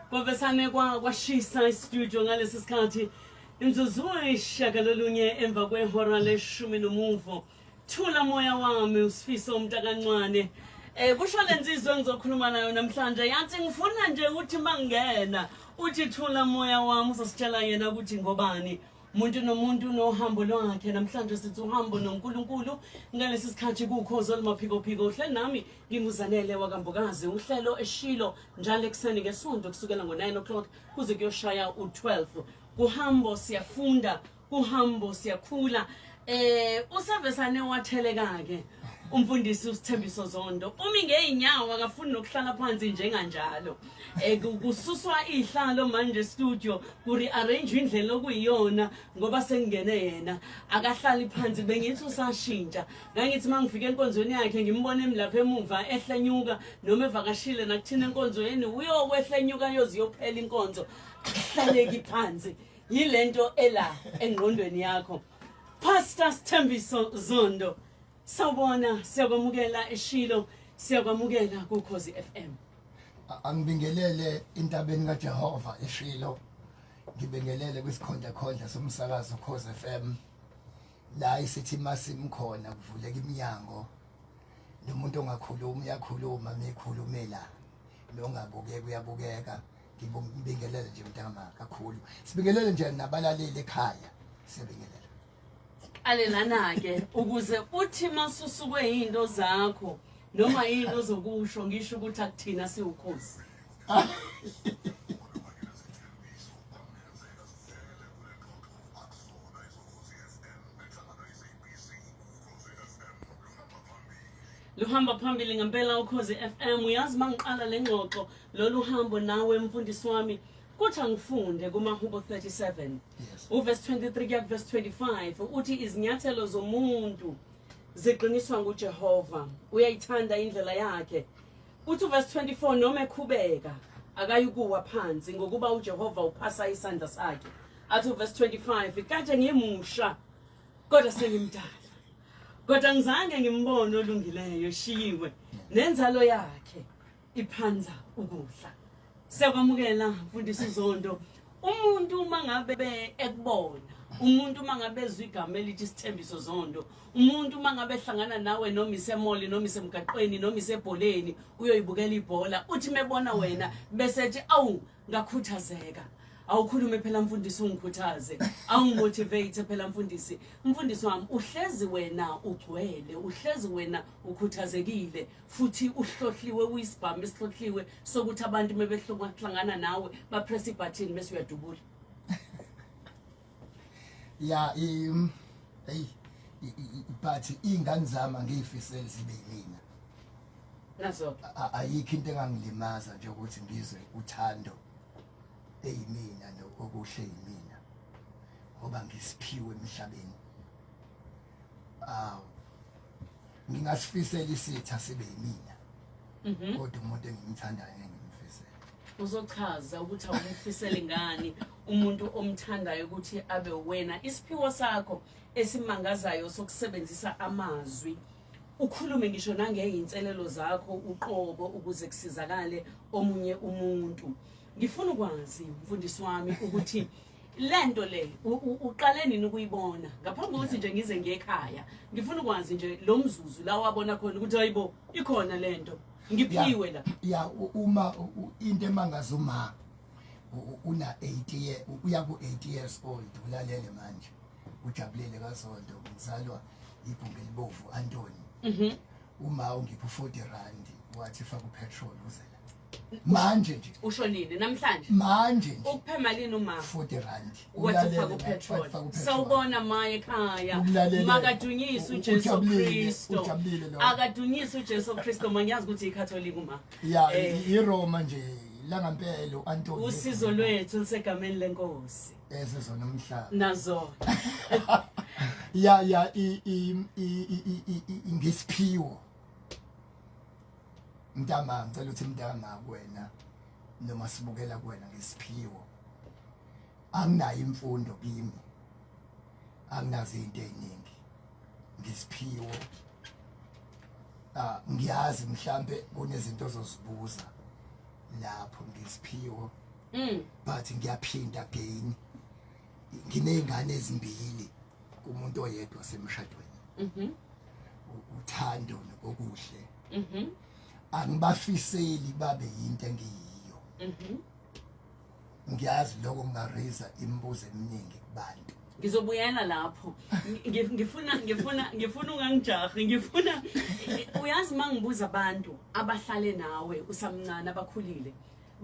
kwavesane kwashisa istudio ngalesi sikhathi imzuzu eyishagalolunye emva kwehora leshumi nomuvo. Thula moya wami uSifiso Mntakancwane. Kushole Nzizwe engizokhuluma nayo namhlanje yathi ngifuna nje ukuthi mangena uthi thula moya wami uzositshela yena ukuthi ngobani. Umuntu nomuntu nohambo lwakhe namhlanje sithi uhambo noNkulunkulu ngalesi sikhathi kukhozo limaphiko phiko uhleli nami nginguZanele wakambokazi uhlelo eshilo njalo ekseni ngesonto kusukela ngo9 o'clock kuze kuyoshaya u12 kuhambo siyafunda kuhambo siyakhula usavesane watheleka ke umfundisi uSthembiso Zondo umi ngeinyawo akafuni nokuhlala phansi njenganjalo kususwa ihlalo manje studio kuri arrange indlela okuyiyona ngoba sengene yena akahlali phansi bengithi usashintsha ngangithi mangifike enkonzweni yakhe ngimbone emlapha emuva ehlenyuka noma evakashile nakuthina enkonzweni uyokwehlenyuka yoziyophela inkonzo hlaleki phansi yilento ela engqondweni yakho Pastor Sthembiso Zondo. Sawubona siyakwamukela eshilo siyakwamukela kuKhozi FM. Angibingelele intabeni kaJehova eshilo. Ngibingelele kwisikhondla somsakazo Khozi FM. La isithi masimkhona kuvuleka iminyango. Nomuntu ongakhuluma uyakhuluma mekhulumela. Nongabukeka uyabukeka. Ngibingelele nje mntama kakhulu. Sibingelele nje nabalaleli ekhaya. Sibingelele. Alelana ke ukuze uthi masusuke izinto zakho noma izinto zokusho ngisho ukuthi akuthina siwukhozi. Luhamba phambili ngempela uKhozi FM uyazi mangiqala lengxoxo lolu hambo nawe mfundisi wami kuthi angifunde kumahubo 37 uverse 23 kuya verse 25 uthi izinyathelo zomuntu ziqiniswa nguJehova uyayithanda indlela yakhe uthi verse 24 noma ekhubeka akayikuwa phansi ngokuba uJehova uphasa isandla sakhe athi verse 25 kade ngimusha kodwa sengimdala kodwa ngizange ngimbone olungileyo eshiyiwe nenzalo yakhe iphanza ukudla. Siyakwamukela mfundisi Zondo umuntu mangabe ekubona umuntu mangabe ezwe igama elithi Sthembiso Zondo umuntu mangabe ehlangana nawe noma isemoli noma isemgaqweni noma isebholeni uyoyibukela ibhola uthi mebona wena bese ethi awu ngakhuthazeka awukhulume phela mfundisi ungikhuthaze awungimotivate phela mfundisi wami uhlezi wena ugcwele uhlezi wena ukhuthazekile futhi uhlohliwe uyisibhamu esihlohliwe sokuthi abantu mebehlangana nawe ba press ibutton bese uyadubula ya but ingane zami ngiyifisela zibe yimina nazo ayikho into engangilimaza nje ukuthi ngizwe uthando eyimina nokuhle yimina ngoba ngisiphiwe emhlabeni ngingasifisela isitha sibe yimina kodwa umuntu engimthandayo ngimfisela uzochaza ukuthi awumfisele ngani umuntu omthandayo ukuthi abe wena isiphiwo sakho esimangazayo sokusebenzisa amazwi ukhulume ngisho nangeyinselelo zakho uqobo ukuze kusizakale omunye umuntu. Ngifuna ukwazi mfundisi wami ukuthi lento le uqale nini ukuyibona ngaphambi kokuthi nje ngize ngekhaya ngifuna ukwazi nje lo mzuzu la wabona khona ukuthi hayibo ikhona lento ngiphiwe la ya uma into emangazuma una 80 uya ku 8 years old ulalele manje ujabulele kaZondo ngizalwa ibhunge libovu Antoni uma ungipha 40 rand wathi faka upetrol uzela manje nje usho nini namhlanje manje nje ukuphe malini uma 40 rand wathi faka upetrol sawubona maye ekhaya makadunyisa uJesu Kristo akadunyisa uJesu Kristo mangiyazi ukuthi iCatholic uma ya iRoma nje la ngempela uAntoni usizo lwethu lisegameni lenkosi ezizona umhlaba nazo ya ngisiphiwo mntama ngicela ukuthi mntama kuwena noma sibukela kuwena ngesiphiwo anginayo imfundo kimi anginazo izinto eziningi ngesiphiwo ngiyazi mhlambe kunezinto ozozibuza lapho ngisiphiwo but ngiyaphinda again nginezingane ezimbili kumuntu oyedwa semshadweni uthando nokuhle angibafiseli babe yinto engiyiyo ngiyazi lokho ngaraise imibuzo eminingi kubantu ngizobuyela lapho ngifuna ungangijahi ngifuna uyazi mangibuza abantu abahlale nawe usamncane abakhulile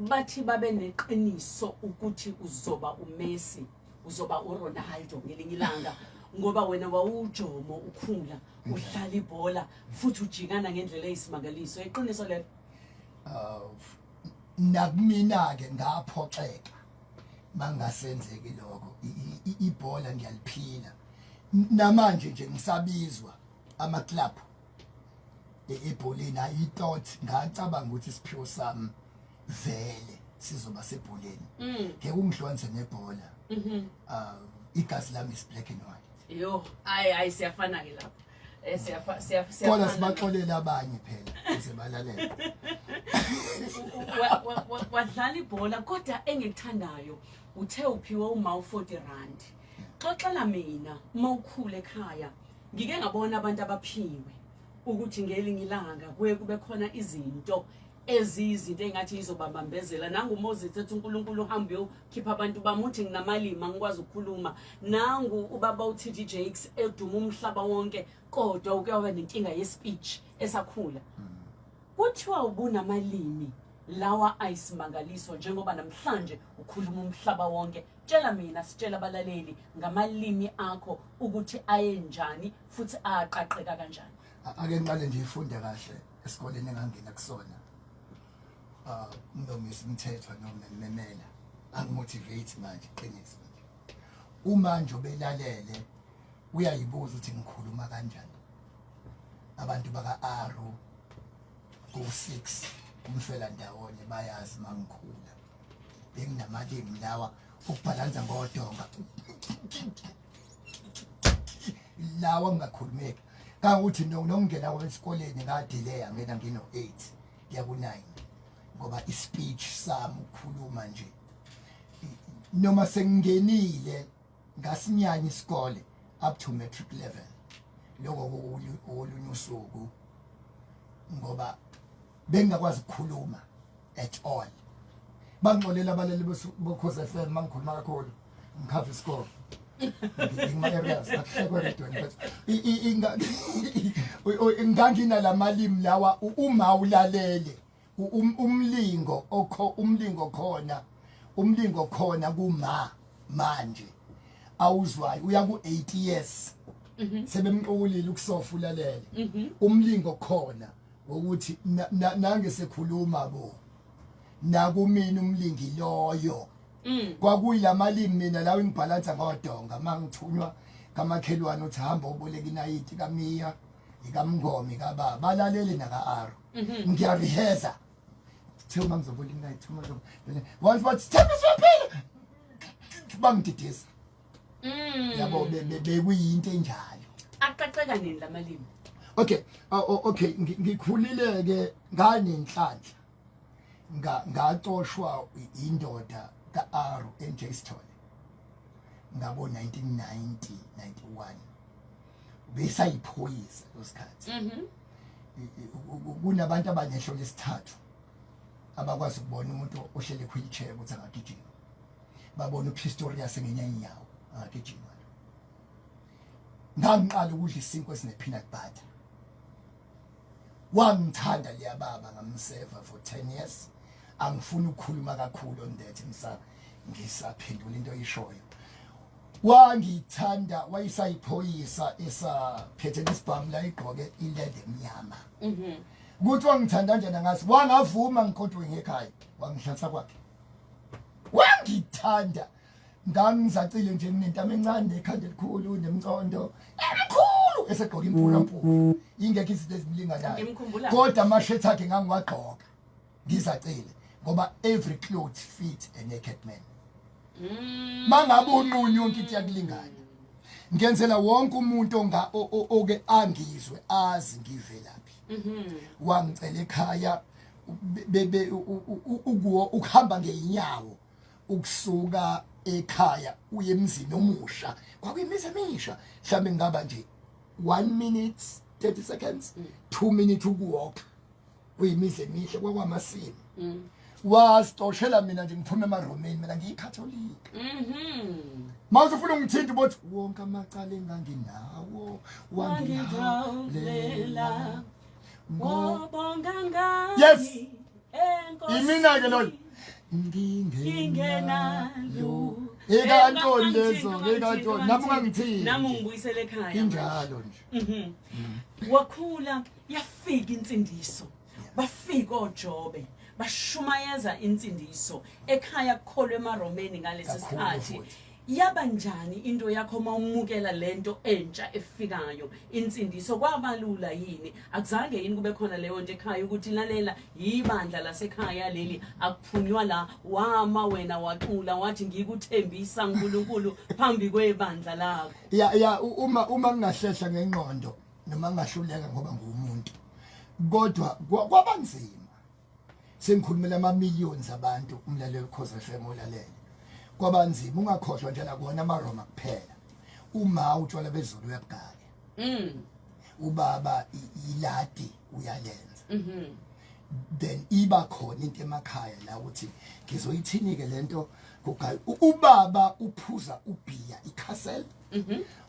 bathi babe neqiniso ukuthi uzoba uMessi uzoba uRonaldo ngelinye ilanga ngoba wena wawujomo ukhula udlala ibhola futhi ujikana ngendlela eyisimangaliso iqiniso lelo nakumina ke ngaphoxeka mangasenzeki lokho ibhola ngiyaliphila namanje nje ngisabizwa ama club ebholeni I thought ngacabanga ukuthi isiphiwo sami vele sizoba sebholeni ke ungihlukanise nebhola igazi lami is black and white yo ayi siyafana ke lapho siyafana kodwa sibaxolela abanye phela bese balalela wadlala ibhola kodwa engikuthandayo uthe uphiwe uma u40 rand xoxela mina mawukhule ekhaya ngike ngabona abantu abaphiwe ukuthi ngelinye ilanga kuye kube khona izinto ezizinto engathi izobambambezela nangu Moses ethi uNkulunkulu uhambe ukhipha abantu bamuthi nginamalimi angikwazi ukukhuluma nangu ubaba uTD Jakes eduma umhlaba wonke kodwa ukuyaba nenkinga yespeech esakhula kuthiwa ubunamalimi lawa ayisimangaliso njengoba namhlanje ukhuluma umhlaba wonke tshela mina sitshela abalaleli ngamalimi akho ukuthi ayenjani futhi aqaqeka kanjani ake ngiqale nje ifunde kahle esikoleni engangena kusona nomisi umthetho noma nememela angimotivate manje qinisa uma nje obelalele uyayibuza ukuthi ngikhuluma kanjani abantu baka Aro ku6 umfela ndawonye bayazi mangikhula benginamalimu lawa ukubhalansa ngodonga lawa ngakhulumeka kangukuthi nokungena kwesikoleni ngadelay ngena ngino 8 kuya ku9 ngoba ispeech sami ukukhuluma nje noma sengingenile ngasinyanya isikole up to matric level lokho olunye usuku ngoba bengakwazi ukukhuluma at all bangixolela abalali bokhoza FM mangikhuluma kakhulu ngikhava isikole ngima-areas akuhlekwe redweni but ingangina lamalimi lawa uma ulalele umlingo khona kuma manje awuzwayo uya ku8 years sebemqokulile ukusofa ulalele umlingo khona ukuthi nange sekhuluma bo nakumina umlingi loyo kwakuyilamalimi mina lawo ngibhalansa ngodonga mangithunywa kamakhelwane uthi hamba uboleka inayiti kaMiya ikamngome kababa balalele naka Aro ngiyareheza thuma ngizoboleka inayiti thuma once but Sthembiso phela bangididisa yabo bekuyinto enjalo aqaqeka nini lamalimi okay ngikhulile ke nganenhlanhla ngacoshwa indoda kaAro eJaystone ngabo 1990 91 besayiphoyisa losikhathi kunabantu abanehlo lesithathu abakwazi ukubona umuntu ohlele wheelchair ukuthi angagijima babona uPistorius ngenya inyawo angagijima ngangiqala ukudla isinkwa esine peanut butter wangithanda leya baba ngamseva for 10 years angifuna ukukhuluma kakhulu on that ngisaphendula into oyishoyo wangithanda wayisayiphoyisa esaphethe isibhamu la igqoke ilede emnyama ukuthi wangithanda kanjani ngathi wangavuma ngikodwe ngekhaya wangihlatha kwakhe wangithanda ngangizacile nje nginentamo encane ekhanda elikhulu nemcondo enkulu esegqoka impulampulo ingekho izinto ezimlinganayo kodwa amashirt akhe ngangiwagqoka ngizacile ngoba every cloth fit a naked man mangabe unqunyu yonke into yakulingana ngenzela wonke umuntu oke angizwe azi ngivelaphi wangicela ekhaya ukuhamba ngeinyawo ukusuka ekhaya uye emzini omusha kwakuyimizi emisha mhlambe ngaba nje 1 minute 30 seconds 2 minutes ukuwalk kuyimizi emihle kwakwamasimo wasitoshela mina nje ngiphume emaromeni mina ngiyikatholika manje ufuna ungithinta bothi wonke amacala enganginawo wangihawulela wobonga ngani yes enkosi imina ke lo ngingenalo lezo nami ungangithinti nami ungibuyisele ekhaya injalo nje wakhula yafika insindiso bafika oJobe bashumayeza insindiso ekhaya kukholwe emaromeni ngalesi sikhathi yaba njani into yakho mawumukela lento entsha efikayo insindiso kwabalula yini akuzange yini kube khona leyo nto ekhaya ukuthi lalela yibandla lasekhaya leli akuphunywa la wama wena waqula wathi ngikuthembisa uNkulunkulu phambi kwebandla lakho ya uma ngingahlehla ngengqondo noma ngingahluleka ngoba ngumuntu kodwa kwabanzima sengikhulumela ama millions abantu umlaleli Khoza FM olalele kwabanzima ungakhohlwa nje la kuona amaroma kuphela uma utshwala bezulu uyabugaya ubaba iladi uyalenza then iba khona into emakhaya la ukuthi ngizoyithinike lento kugaya ubaba uphuza ubhiya ikhasela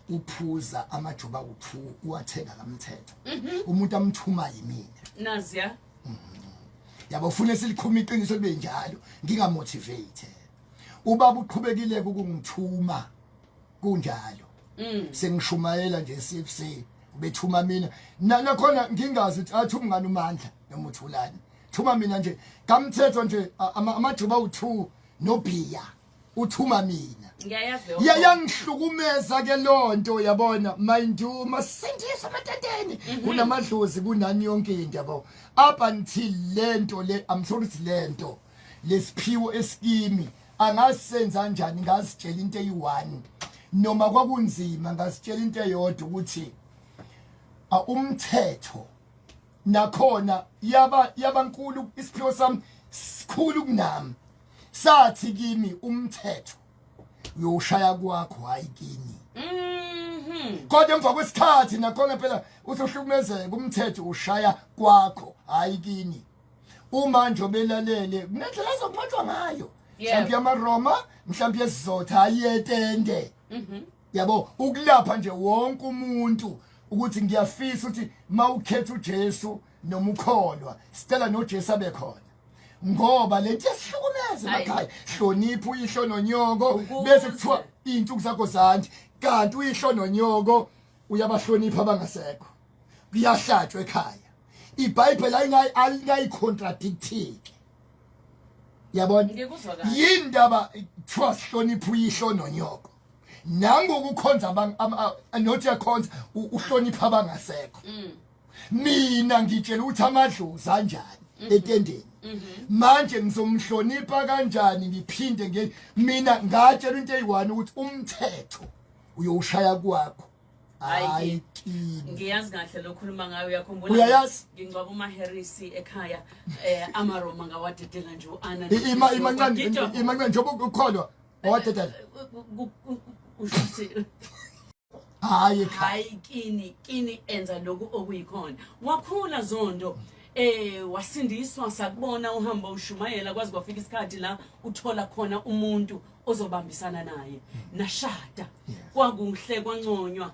uphuza amajuba uwathenga kamthetho umuntu amthuma yimina naziya yabo ufuna silikhuma iqiniso libe njalo ngingamotivate ubaba uqhubekile ukungithuma kunjalo sengishumayela nje CFC ubethuma mina nakhona ngingazi ukuthi athuma ngani uMandla noma uThulani thuma mina nje kamthetho nje amajuba u2 nobhiya uthuma mina ngiyayazi yangihlukumeza ke lonto yabona mayindu masindisa amatateni kunamadlozi kunani yonke into yabo up until lento le I'm sorry to lento lesiphiwo eskimi angasenza kanjani ngazitshela into eyi1 noma kwakunzima ngazitshela into eyodwa ukuthi umthetho nakhona yabankulu isiphiwo sami sikhulu kunami sathi kimi umthetho uyoshaya kwakho hayi kini kodwa emva kwesikhathi nakhona phela usohlukumezeka umthetho ushaya kwakho hayi kini uma nje obelalele kunendlela ezokumathwa ngayo mhlawumbe yamaroma mhlawumbe yesizotha ayetende yabo ukulapha nje wonke umuntu ukuthi ngiyafisa ukuthi mawukhetha uJesu noma ukholwa sicela noJesu abe khona ngoba lento yesihlukumeza emakhaya hlonipha uyihlo nonyoko bese kuthiwa izinsuku zakho zandi kanti uyihlo nonyoko uyabahlonipha abangasekho kuyahlatshwa ekhaya iBhayibheli ayingayicontradictiki yabona yindaba kuthiwa sihlonipha uyihlo nonyoko nangokukhonza not yakhonza uhlonipha abangasekho mina ngitshela ukuthi amadlozi anjani etendeni manje ngizomhlonipha kanjani ngiphinde mina ngatshela into eyi1 ukuthi umthetho uyoshaya kwakho hayi ngiyazi kahle lokhuluma ngayo uyakhumbula ngingcwaba uMaherisi ekhaya amaroma ngawadedela nje uAnna imancane njengoba ukukholwa wawadedela ushuthi hayi kini enza lokhu okuyikhona wakhula Zondo wasindiswa sakubona uhamba ushumayela kwazi kwafika isikhathi la uthola khona umuntu ozobambisana naye nashada kwakuhle kwanconywa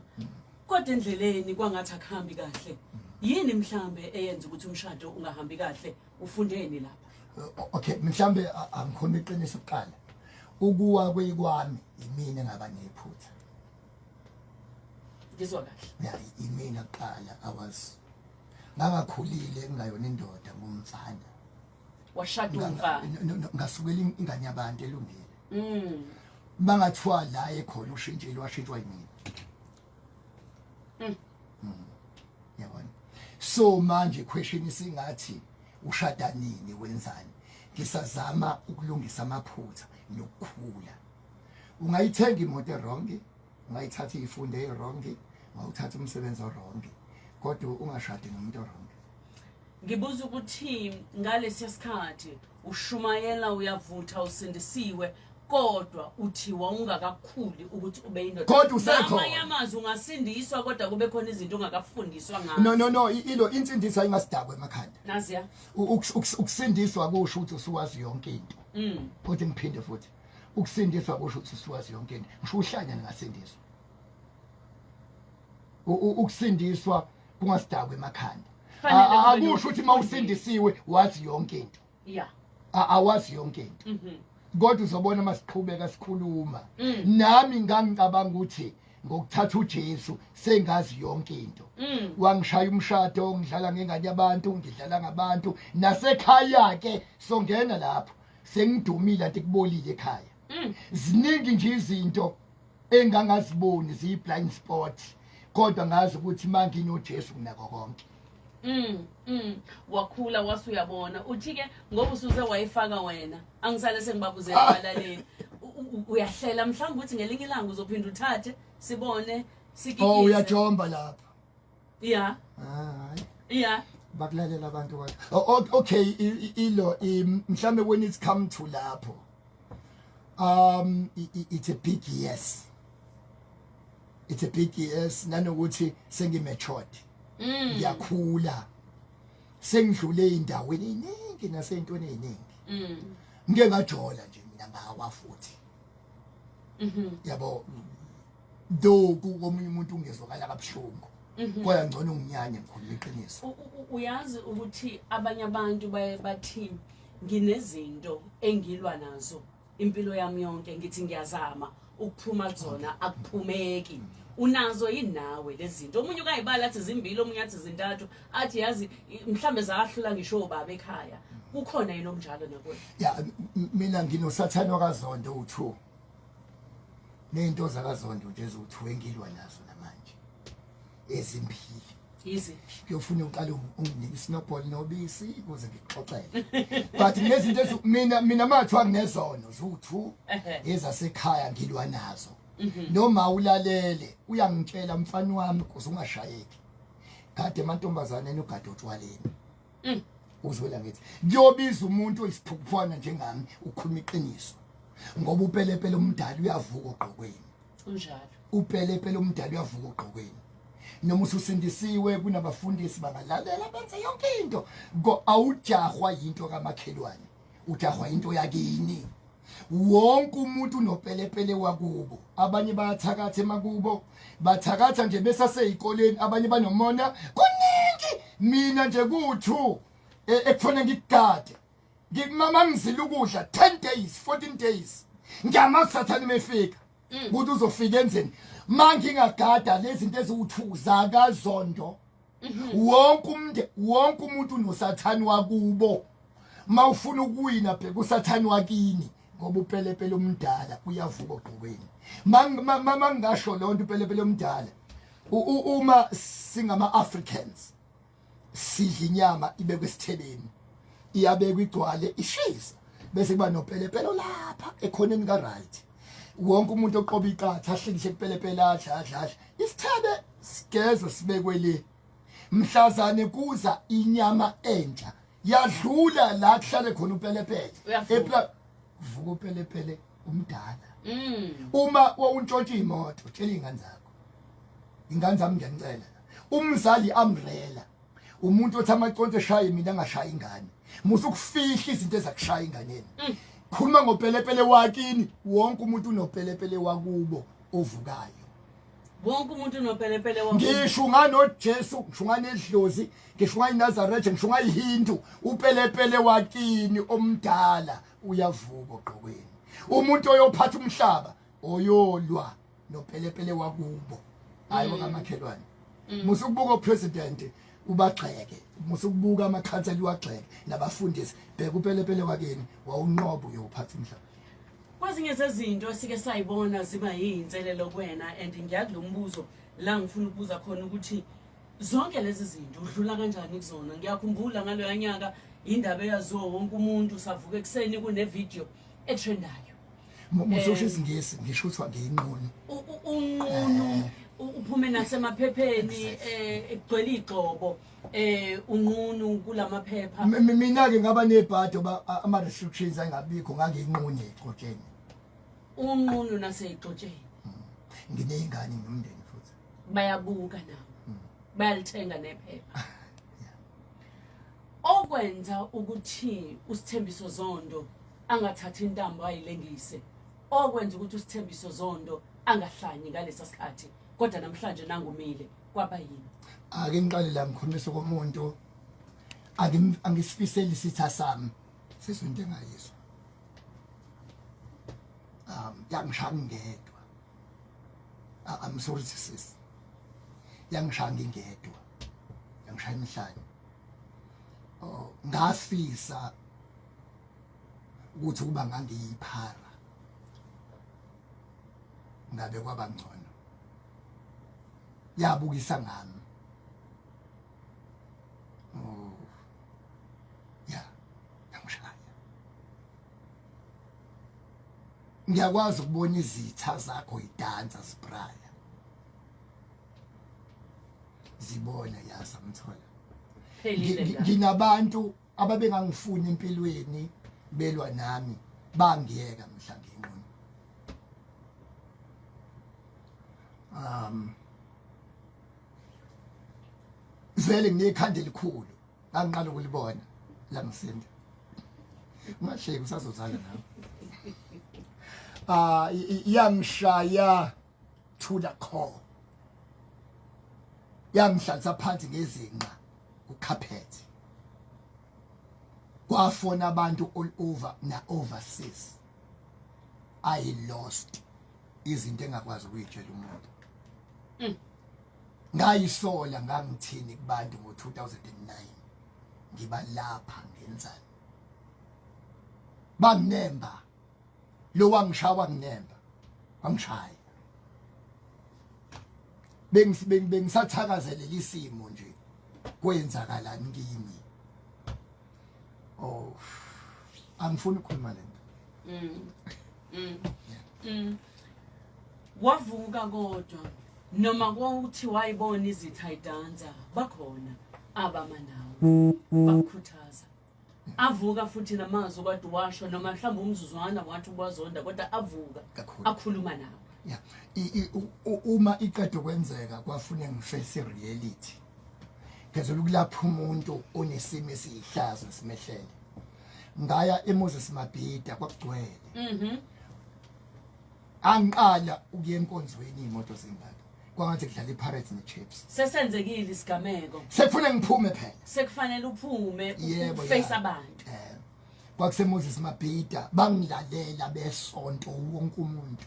kodwa endleleni kwangathi akuhambi kahle yini mhlambe eyenza ukuthi umshado ungahambi kahle ufundeni lapha okay mhlambe angikhona iqiniso kuqala ukuwa kweyikwami imina ngaba nephutha ngizwa kahle ya imina kuqala ngakhulile ngayona indoda ngumfana washada umfana ngasukela ingane yabantu elungile bangathiwa la ekhona ushintshile washintshwa yimina yabona so manje question isingathi ushada nini wenzani ngisazama ukulungisa amaphutha nokukhula ungayithenga imoto erongi ungayithatha ifunde erongi ungawuthatha umsebenzi orongi kodwa ungashadi nomuntu orongi ngibuza ukuthi ngalesi sikhathi ushumayela uyavutha usindisiwe kodwa uthiwa ungakakhuli ukuthi ube indoda Kodwa usekho. Amanye amazwi ungasindiswa kodwa kube khona izinto ungakafundiswa ngazo No ilo insindiswa ingasidakwe emakhanda naziya ukusindiswa kusho ukuthi usuwazi yonke into futhi ngiphinde futhi ukusindiswa kusho ukuthi usuwazi yonke into ngisho uhlanya ningasindiswa ukusindiswa kungasidakwe emakhanda akusho ukuthi mawusindisiwe wazi yonke into yeah awazi yonke into kodwa uzobona masiqhubeka sikhuluma nami ngangicabanga ukuthi ngokuthatha uJesu sengazi yonke into wangishaya umshado ngidlala ngengane yabantu ngidlala ngabantu nasekhaya ke songena lapho sengidumile anti kubolile ekhaya ziningi nje izinto engangaziboni ziyi blind spot kodwa ngazi ukuthi manje nginoJesu kunako konke wakhula wasuyabona uthi ke ngoba usuze wayifaka wena angisale sengibabuzela abalaleli uyahlela mhlawumbe ukuthi ngelinye ilanga uzophinda uthathe sibone sikikise uyajomba lapha yeah yeah bakulalela abantu kwathi okay ilo mhlambe when it's come to lapho it's a big yes nanokuthi sengimatured ngiyakhula sengidlule indaweni eningi nasentweni eziningi ngeke ngajola nje mina ngawa futhi yabo doku komunye umuntu ungezwakala kabuhlungu kodwa ngcono nginyanye ngikhuluma iqiniso uyazi ukuthi abanye abantu bathi nginezinto engilwa nazo impilo yami yonke ngithi ngiyazama ukuphuma kuzona akuphumeki unazo yinawe lezi zinto omunye ukayibala athi zimbili omunye athi zintathu athi yazi mhlambe zahlula ngisho baba ekhaya kukhona yini omnjalo nakuwe ya mina nginosathane wakaZondo u2 nento zakaZondo nje ezu2 engilwa nazo namanje ezimbili easy ngiyofuna uqala unginike isnowball nobisi ukuze ngixoxele but nezinto mina mathiwa kunezono zu2 ezasekhaya ngilwa nazo noma ulalele uyangitshela mfana wami kuze ungashayeki kade amantombazane enogada utshwaleni uzwela ngithi kuyobiza umuntu oyisiphuphwana njengami ukhuluma iqiniso ngoba upelepele umdali uyavuka ogqokweni unjalo upelepele umdali uyavuka ogqokweni noma ususindisiwe kunabafundisi bangalalela benze yonke into awujahwa into kamakhelwane ujahwa into yakini wonke umuntu unopelepele wakubo abanye bayathakatha emakubo bathakatha nje besaseyikoleni abanye banomona kuningi mina nje kuthu ekufanele ngikugade ngimama ngizila ukudla 10 days 14 days ngiyamasathana mefika ukuthi uzofika enzeni manje ngingagada lezi zinto eziwuthuza kaZondo wonke umuntu unosathani wakubo mawufuna ukuwina bheka usathani wakini ngoba upelepele umdala uyavuka ogqokweni mama ngasho lonto upelepele umdala uma singama Africans sidla inyama ibekwe esithebeni iyabekwa igcwale ishisa bese kuba nopelepele lapha ekhoneni ka right wonke umuntu oqoba iqatha ahlikihle kupelepele adla isithebe sigeze sibekwe le mhlazane kuza inyama entsha yadlula la kuhlale khona upelepele vuka upelepele umdala uma wawuntshontsha imoto tshela ingane zakho ingane zami ngiyanicela umzali umbrella umuntu othi amaconto eshaya mina ngashaya ingane musukufihla izinto ezakushaya inganeni khuluma ngopelepele wakini wonke umuntu unopelepele wakubo ovukayo wonke umuntu unopelepele wakubo ngisho nganoJesu ngisho nganedlozi ngisho ngayiNazaretha ngisho ngayiHindu upelepele wakini omdala uyavuka ogqokweni umuntu oyophatha umhlaba oyolwa nopelepele wakubo hayi okamakhelwane musukubuka upresident ubagxeke musukubuka amakhanseli wagxeke nabafundisi bheka upelepele wakini wawunqobo uyophatha umhlaba kwezinye zezinto esike sayibona ziba yinselelo kuwena and ngiyakulombuzo la ngifuna ukubuza khona ukuthi zonke lezi zinto udlula kanjani kuzona ngiyakhumbula ngalo yanyaka indaba eyaziwa wonke umuntu savuka ekseni kune video etrendayo musosho isingisi ngisho ukuthi ngiyinqunu unqunu uphume nasemaphepheni egcwele igcobo unqunu kulamaphepha. Mina ke ngaba nebhado ama restrictions angabikho nganginqunye egcotsheni. Unqunu naseyigcotsheni. Ngineyingane nomndeni futhi. Bayabuka nawo. Bayalithenga nephepha. Okwenza ukuthi uSthembiso Zondo angathathi intambo ayilengise. Okwenza ukuthi uSthembiso Zondo angahlanyi ngalesa sikhathi. Kodwa namhlanje nangumile kwaba yini? Ake ngiqale la ngikhombisa komuntu angisifiseli isitha sami sesonto engayizwa. Yangishaya ngedwa. I'm sorry to say. Yangishaya ngedwa. Yangishaya emhlanje. Ngafisa ukuthi kuba ngangiyiphara. Ngabe kwaba ngcono. Yabukisa ngami. Yangishaya. Ngiyakwazi ukubona izitha zakho idansa zibraya. Zibona yasamthola. Nginabantu ababengangifuni empilweni belwa nami bangiyeka mhla nginqunu. Vele nginekhanda elikhulu angiqala ukulibona la ngisinda. Ungahleki usazozala nawe. Yangishaya to the core. Yangihlalisa phansi ngezinqa ucarpet. Kwafona abantu all over na overseas. I lost izinto engakwazi ukuyitshela umuntu. Ngayisola ngangithini kubantu ngo2009 ngiba lapha ngenzani. Banginemba lo wangishawa nginemba wangishaya. Bengisathakazelela isimo nje kwenzakalani kimi. Angifuni ukukhuluma lento. Wavuka kodwa noma kwauthi wayibona izitha idansa bakhona abama nawo bakukhuthaza. Avuka futhi namazwi kade washo noma mhlawumbe umzuzwana wathi ukwazonda kodwa avuka akhuluma nawo. Yeah. Uma iqedwe kwenzeka kwafuna ngiface reality. Ngezwe ukulapha umuntu onesimo esihlaza simehlele. Ngaya eMoses Mabhida kwakugcwele. Angiqala ukuya enkonzweni imoto zingaka. Kwangathi kudlala iPirates neChiefs. Sesenzekile isigameko. Sekufuna ngiphume phela. Sekufanele uphume uface abantu. Kwakuse Moses Mabhida bangilalela besonto wonke umuntu.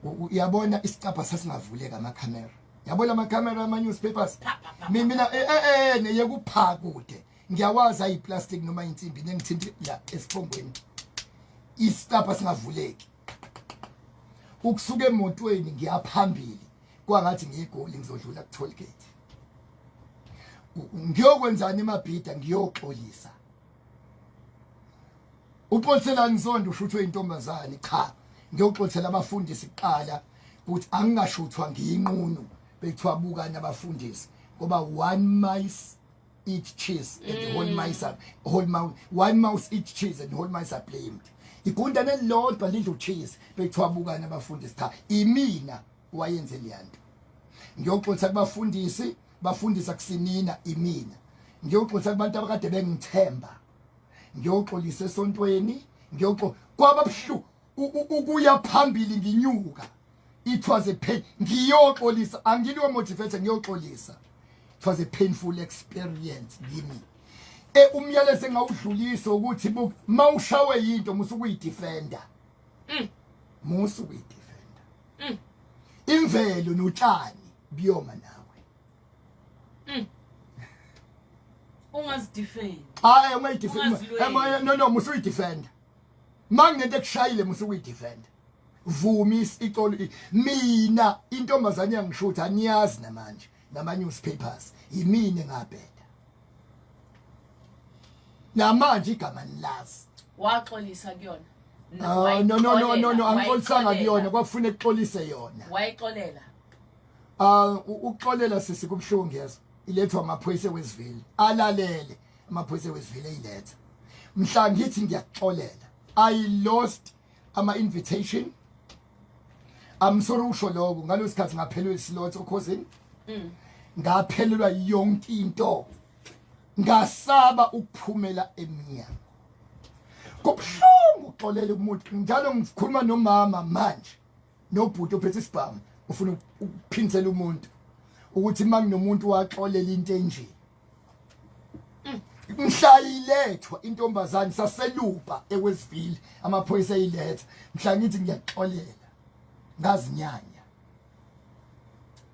Uyabona isicapha sasingavuleka amakhamera. Yabona amakhamera ama newspapers. Mina yekuphaka kude. Ngiyawazi ayiplastic noma insimbi nengithinti la esiphongweni. Isicapha singavuleki. Ukusuka emotweni ngiyaphambili kwangathi ngiyigoli ngizodlula ku toll gate. Ngiyokwenzani eMabhida ngiyoxolisa. Uxolelani Zondo ushuthwe intombazane cha. Ngiyoxoxela abafundisi iqala ukuthi angingashuthwa ngiyinqunu bethiwa buka nabafundisi ngoba one mice each cheese and the one mouse each cheese and the whole mice are blamed. Igundane elilodwa lidla cheese bethiwa buka nabafundisi cha imina wayenze liyanto. Ngiyoxoxela kubafundisi bafundisa kusinina imina. Ngiyoxoxela kubantu abakade bengithemba. Ngiyoxolisa esontweni kwababhlu ukuya phambili nginyuka. It was a pain. Ngiyoxolisa angiliwe motivate ngiyoxolisa. It was a painful experience kimi. Umyalezo engawudlulisa ukuthi mawushawe into musukuyidefender. Musukuyidefender. Imvelo notshani biyoma nawe. Ungazidefend. Ungayidefend. No musuyidefender. Mangente kushayile musukuyidefender. Vumis icolo mina intombazane yangishutha aniyazi namanje nama newspapers yimini ngabheda. Namanje igama nilazi. Waxolisa kuyona. No, angixolisanga kuyona kwafuna exolise yona. Wayixolela. Ukuxolela sisi kubhlungu yeso. Ilethwa amaphoyisa wesivile. Alalele amaphoyisa wesivile eyiletha. Mhla ngithi ngiyaxolela. I lost ama invitation. I'm sorry usho lokho ngalosikhathi ngaphelelwa islot okhosini. Ngaphelelwa yonke into. Ngasaba ukuphumela emnyango. Kubhlungu uxolele umuntu njalo ngikhuluma nomama manje nobhuti ophethe isibhamu ufuna ukuphinsela umuntu ukuthi manginomuntu waxolela into enje. Mhlayilethwa intombazane saselupa eWestville amaphoyisa eyiletha mhla ngithi ngiyaxolela ngazinyanya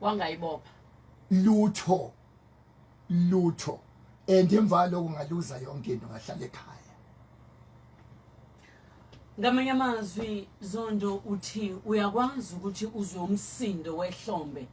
wangayibopha lutho emva lokho ngaluza yonke into ngahlala ekhaya. Ngamanye amazwi Zondo uthi uyakwazi ukuthi uzwe umsindo wehlombe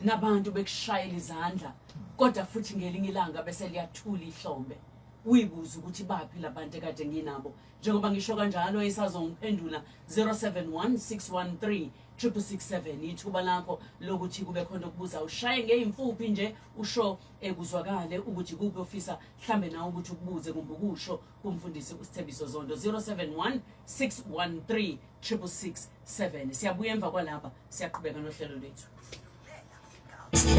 nabantu bekushayela izandla kodwa futhi ngelinye ilanga bese liyathula ihlombe uyibuza ukuthi baphi labantu ekade nginabo njengoba ngisho kanjalo isazongiphendula 0716136667 ithuba lakho lokuthi kube khona ukubuza ushaye ngeimfuphi nje usho ekuzwakale ukuthi kuphi ofisa mhlambe nawe ukuthi ukubuze kumbe ukusho kumfundisi uSthembiso Zondo 0716136667 siyabuya emva kwalapha siyaqhubeka nohlelo lwethu.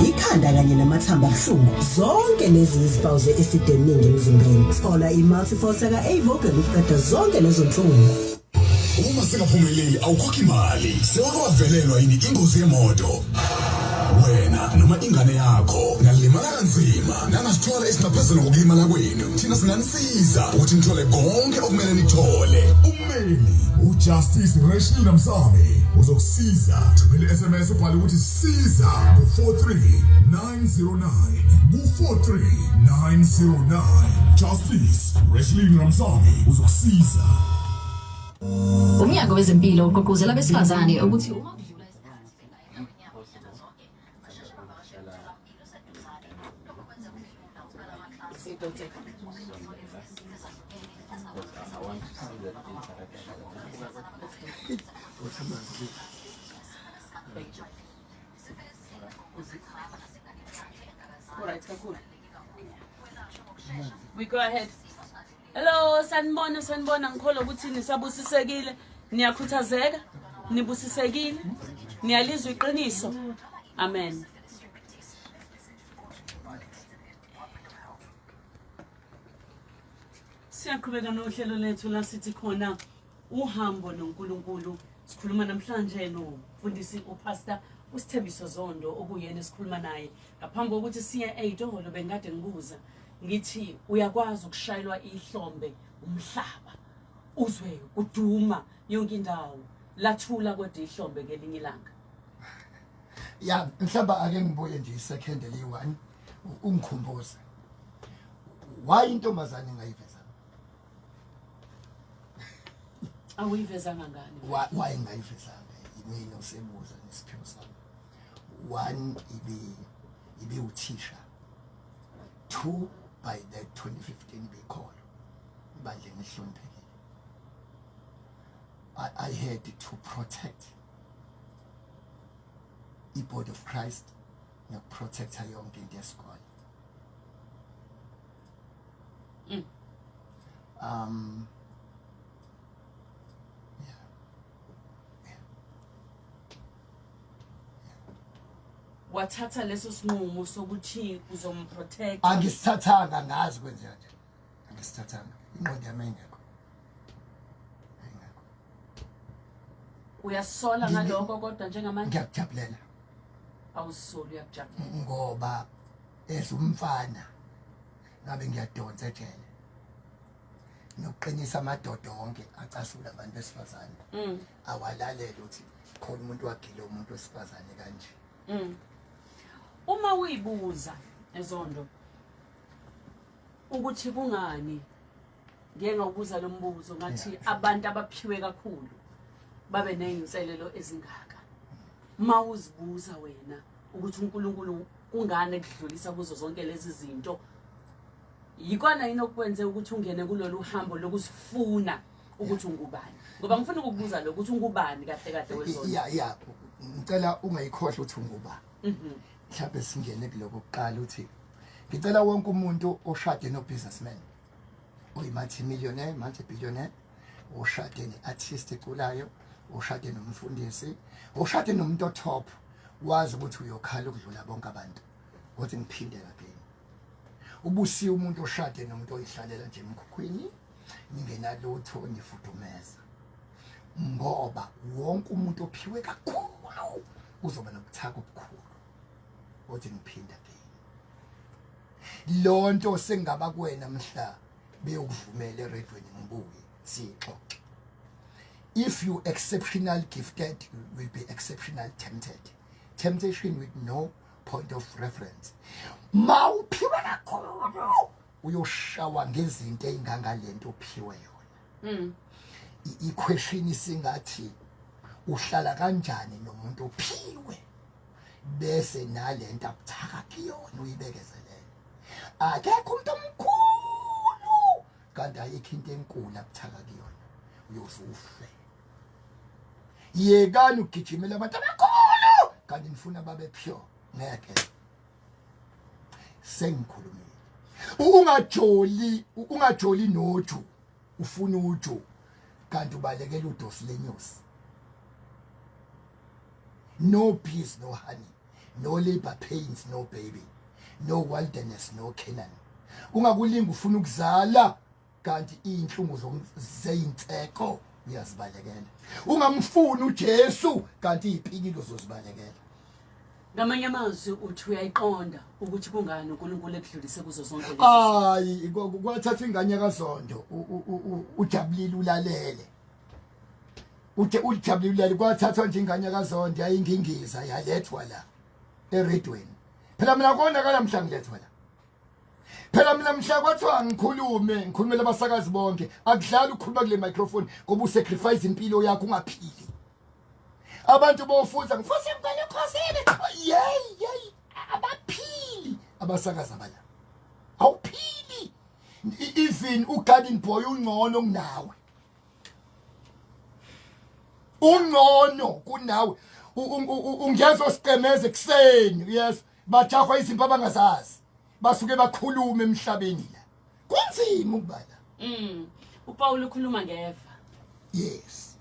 Ikhanda kanye namathambo abuhlungu zonke lezi izimpawu ze-acid eningi emzimbeni thola i-multiforce ka-Avocal ukuqeda zonke lezo nhlungu. Uma singaphumeleli awukhokhi imali sewavelelwa yini ingozi yemoto wena noma ingane yakho ngalimala kanzima nangasithola esingaphezulu ngokulimala kwenu thina singanisiza ukuthi nithole konke okumele nithole. Ummeli uJustice Rachel Namsame uzokusiza thumela SMS ubhale ukuthi siza ku43909 ku43909 Justice Rachel Namsame uzokusiza. Umnyango wezempilo ugqugquzela abesifazane ukuthi uma kudlula isikhathi bengayinyawo nyanga zonke basheshe bavakashele umtholampilo oseduze lokwenza kufuna ukuqala amaklasi Alright, cool. We go ahead. Hello, sanibona ngikholwa ukuthi nisabusisekile, niyakhuthazeka, nibusisekile, niyalizwa iqiniso. Amen. Siyaqhubeka nohlelo lethu la sithi khona uhambo noNkulunkulu. Sikhuluma namhlanje nomfundisi uPastor uSthembiso Zondo okuyena esikhuluma naye. Ngaphambi kokuthi siye ey'tolo bengade ngibuza ngithi uyakwazi ukushayelwa ihlombe umhlaba uzwe kuduma yonke indawo lathula kodwa ihlombe ngelinye ilanga. Ya mhlaba ake ngibuye nje second le1 ungikhumbuza. Why intombazane ngayiveza? Awuyivezanga ngani? Why ngayivezanga? Yimina usebuza nesiphiwo sami. One ibe uthisha. Two by the 2015 becall. Bandle ngihloniphekile. I had to protect the body of Christ, no protect her young in their school. Wathatha leso sinqumo sokuthi uzomprotect. Angisithathanga ngazi kwenzeka nje. Angisithathanga. Ingqondo yami ayingekho. Uyasola ngaloko kodwa njengamanje ngiyakujabulela. Awusoli uyakujabulela. Ngoba ezumfana ngabe ngiyadonsa ejele. Nokuqinisa amadoda onke acasula abantu besifazane. Awalalele ukuthi khona umuntu wagile umuntu wesifazane kanje. Uma uyibuza eZondo ukuthi kungani ngeke ngawubuza lo mbuzo ngathi abantu abaphiwe kakhulu babe nezinselelo ezingaka. Mawuzibuza wena ukuthi uNkulunkulu kungani ekudlulisa kuzo zonke lezi zinto. Yikona yini okwenze ukuthi ungene kulolu hambo lokuzifuna ukuthi ungubani ngoba ngifuna ukukubuza lo ukuthi ungubani kahle kahle weZondo. Yeah ngicela ungayikhohle ukuthi unguba mhlawumbe singene kuloko kuqala uthi ngicela wonke umuntu oshade no businessman multi-millionaire multi-billionaire oshade ne-artist eculayo oshade nomfundisi oshade nomuntu otop wazi ukuthi uyokhala ukudlula bonke abantu ukuthi ngiphinde again ubusiwe umuntu oshade nomuntu oyihlalela nje emkhukhwini ningenalutho nifudumeza ngoba wonke umuntu ophiwe kakhulu uzoba nokuthaka obukhulu ukuthi ngiphinde again lonto sengaba kuwena mhla beyokuvumela eredweni ngibuye sixoxe. If you exceptional gifted, you will be exceptional tempted. Temptation with no point of reference. Mawuphiwe kakhulu uyoshawa ngezinto eingangalento ophiwe yona. I-question isingathi uhlala kanjani nomuntu ophiwe bese nalento abuthaka kuyona uyibekezelele. Akekho umuntu omkhulu kanti ayikho into enkulu abuthaka kuyona uyosufe. Yekani ugijimela abantu abakhulu kanti nifuna babe pure ngeke. Sengikhulumile. Ungajoli noju ufuna uju kanti ubalekela udosi lenyosi. No peace, no honey, no labor pains, no baby, no wilderness, no Canaan. Ungakulinga ufuna ukuzala kanti inhlungu zeyinseko uyazibalekela. Ungamfuni uJesu kanti izipikilo zozibalekela. Ngamanye amazwi uthi uyayiqonda ukuthi kungani uNkulunkulu ekudlulise kuzo zonke lezi. Hayi kwathatha ingane kaZondo ujabulile ulalele. Ujabulile ulalele kwathathwa nje ingane kaZondo yayingingiza yalethwa la eredweni. Phela mina konakala mhla ngilethwa la. Phela mina mhla kwathiwa ngikhulumela abasakazi bonke akudlala ukukhuluma kule microphone ngoba usacrifice impilo yakho ungaphili. Abantu bofuza ngifuse ngibale khosini yey abaphili abasakaza bala awuphili even ugarden boy ungcono kunawe kunawe ungezwe siqemeze kuseni yes bajahwa izinto abangazazi basuke bakhulume emhlabeni la kunzima ukubala uPaul ukhuluma ngeva. Yes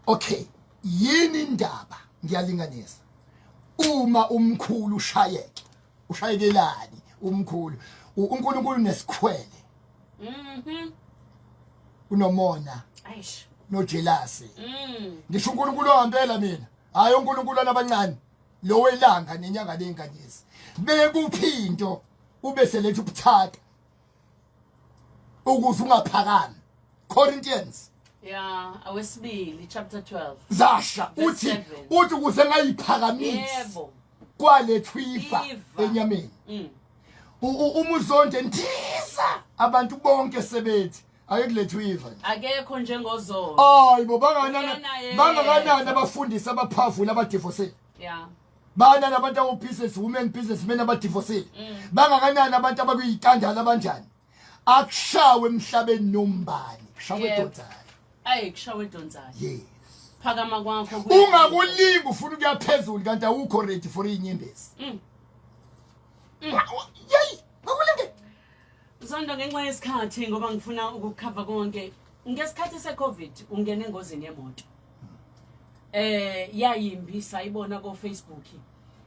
okay yini indaba ngiyalinganisa uma umkhulu ushayekelani umkhulu uNkulunkulu nesikhwele unomona Aish nojelasi ngisho uNkulunkulu ohambela mina hayi uNkulunkulu anabancane lo welanga nenyanga lenkanyezi bekuphinto ube selethe ubuthaka ukuze ungaphakami Corinthians awesibili chapter 12 zasha uthi ukuze ngayiphakamisa yebo kwalethwa ifa enyameni umuzonde ntisa abantu bonke sebethi ayekulethwa ifa akekho njengoZondo. hayi bo bangakanani abafundisi abaphavula abadivosile banani abantu businessmen abadivosile bangakanani abantu abakuyitandala abanjani akushawe emhlabeni nombani kushawe dodana kushawe donzana. yes Phakama kwakho ungakulinga ufuna ukuyaphezulu kanti awukho ready for inyembezi yey ngakulinge Zondo ngenxa yesikhathi ngoba ngifuna ukukhava konke ngesikhathi seCovid ungene engozini yemoto yayimbi sayibona ko Facebook